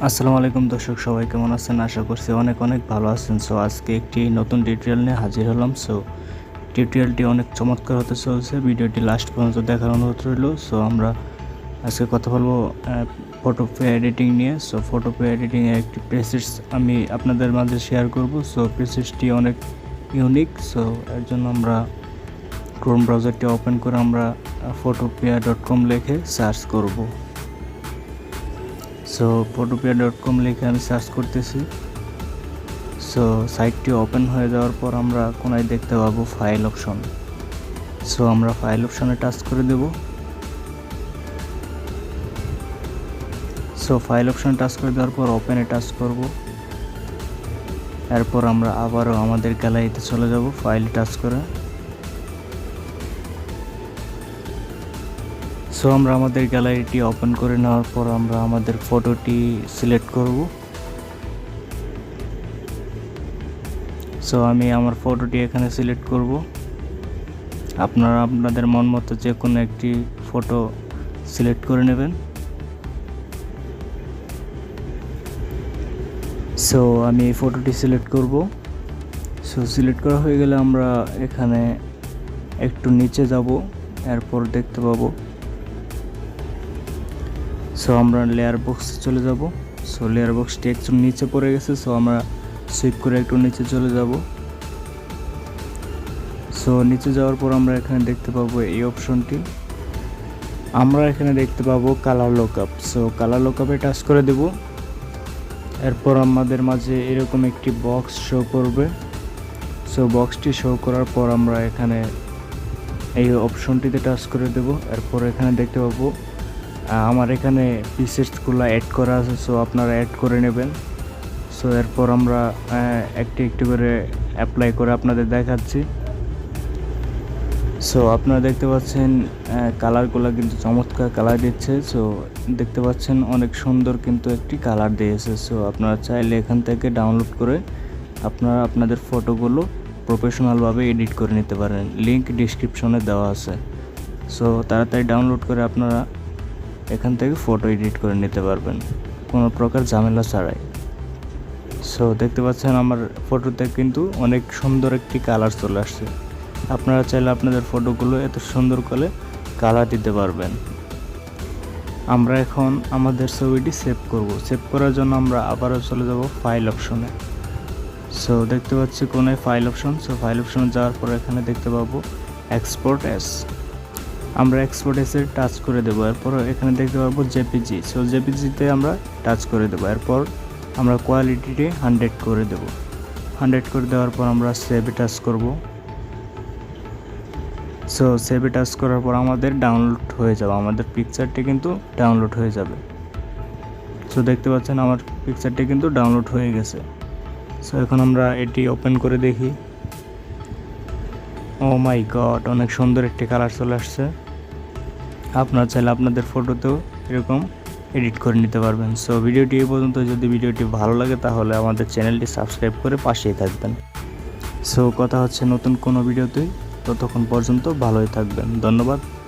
আসসালামু আলাইকুম দর্শক, সবাই কেমন আছেন? আশা করছি অনেক অনেক ভালো আছেন। সো আজকে একটি নতুন টিউটোরিয়াল নিয়ে হাজির হলাম। সো টিউটোরিয়ালটি অনেক চমৎকার হতে চলছে, ভিডিওটি লাস্ট পর্যন্ত দেখার অনুরোধ রইল। সো আমরা আজকে কথা বলবো ফটোপেয়া এডিটিং নিয়ে। সো ফটোপেয়া এডিটিংয়ের একটি প্রেসেস আমি আপনাদের মাঝে শেয়ার করব। সো প্রেসেসটি অনেক ইউনিক। সো এর জন্য আমরা ক্রোম ব্রাউজারটি ওপেন করে আমরা photopea.com লিখে সার্চ করব। সো photopea.com লিখে আমি সার্চ করতেছি। সো সাইটটি ওপেন হয়ে যাওয়ার পর আমরা কোনায় দেখতে পাবো ফাইল অপশন। সো আমরা ফাইল অপশনে টাচ করে দেব। সো ফাইল অপশনে টাচ করে দেওয়ার পর ওপেনে টাচ করব। এরপর আমরা আবারও আমাদের গ্যালারিতে চলে যাব ফাইল টাচ করে। সো আমরা আমাদের গ্যালারিটি ওপেন করে নেওয়ার পর আমরা আমাদের ফটোটি সিলেক্ট করব। সো আমি আমার ফটোটি এখানে সিলেক্ট করব। আপনারা আপনাদের মন মতো যে কোনো একটি ফটো সিলেক্ট করে নেবেন। সো আমি এই ফটোটি সিলেক্ট করব। সো সিলেক্ট করা হয়ে গেলে আমরা এখানে একটু নিচে যাব, এরপর দেখতে পাবো। সো আমরা লেয়ার বক্সে চলে যাব। সো লেয়ার বক্সটি একটু নিচে পড়ে গেছে। সো আমরা সুইপ করে একটু নিচে চলে যাব। সো নিচে যাওয়ার পর আমরা এখানে দেখতে পাবো এই অপশনটি। আমরা এখানে দেখতে পাবো কালার লুকআপ। সো কালার লুকআপে টাচ করে দেব। এরপর আমাদের মাঝে এরকম একটি বক্স শো করবে। সো বক্সটি শো করার পর আমরা এখানে এই অপশনটিতে টাচ করে দেব। এরপর এখানে দেখতে পাবো আমার এখানে পিকচারগুলো অ্যাড করা আছে। সো আপনারা অ্যাড করে নেবেন। সো এরপর আমরা একটি একটি করে অ্যাপ্লাই করে আপনাদের দেখাচ্ছি। সো আপনারা দেখতে পাচ্ছেন কালারগুলো কিন্তু চমৎকার কালার দিচ্ছে। সো দেখতে পাচ্ছেন অনেক সুন্দর কিন্তু একটি কালার দিয়েছে। সো আপনারা চাইলে এখান থেকে ডাউনলোড করে আপনারা আপনাদের ফটোগুলো প্রফেশনালভাবে এডিট করে নিতে পারেন। লিঙ্ক ডিসক্রিপশনে দেওয়া আছে। সো তাড়াতাড়ি ডাউনলোড করে আপনারা এখান থেকে ফটো এডিট করে নিতে পারবেন কোনো প্রকার ঝামেলা ছাড়াই। সো দেখতে পাচ্ছেন আমার ফটোতে কিন্তু অনেক সুন্দর একটি কালার চলে আসছে। আপনারা চাইলে আপনাদের ফটোগুলো এত সুন্দর করে কালার দিতে পারবেন। আমরা এখন আমাদের ছবিটি সেভ করব। সেভ করার জন্য আমরা আবারও চলে যাব ফাইল অপশনে। সো দেখতে পাচ্ছি কোনায় ফাইল অপশন। সো ফাইল অপশনে যাওয়ার পর এখানে দেখতে পাবো এক্সপোর্ট এস। আমরা এক্সপোর্ট এসে টাচ করে দেবো। এরপর এখানে দেখতে পাবো জেপিজি। সো জেপিজিতে আমরা টাচ করে দেবো। এরপর আমরা কোয়ালিটিটি 100 করে দেব। 100 করে দেওয়ার পর আমরা সেভে টাচ করব। সো সেভে টাচ করার পর আমাদের ডাউনলোড হয়ে যাবে, আমাদের পিকচারটি কিন্তু ডাউনলোড হয়ে যাবে। সো দেখতে পাচ্ছেন আমার পিকচারটি কিন্তু ডাউনলোড হয়ে গেছে। সো এখন আমরা এটি ওপেন করে দেখি। ও মাই গড, অনেক সুন্দর একটি কালার চলে আসছে। আপনারা চাইলে আপনাদের ফটোতেও এরকম এডিট করে নিতে পারবেন। সো ভিডিওটি এই পর্যন্ত। যদি ভিডিওটি ভালো লাগে তাহলে আমাদের চ্যানেলটি সাবস্ক্রাইব করে পাশেই থাকবেন। সো কথা হচ্ছে নতুন কোনো ভিডিওতে। ততক্ষণ পর্যন্ত ভালোই থাকবেন। ধন্যবাদ।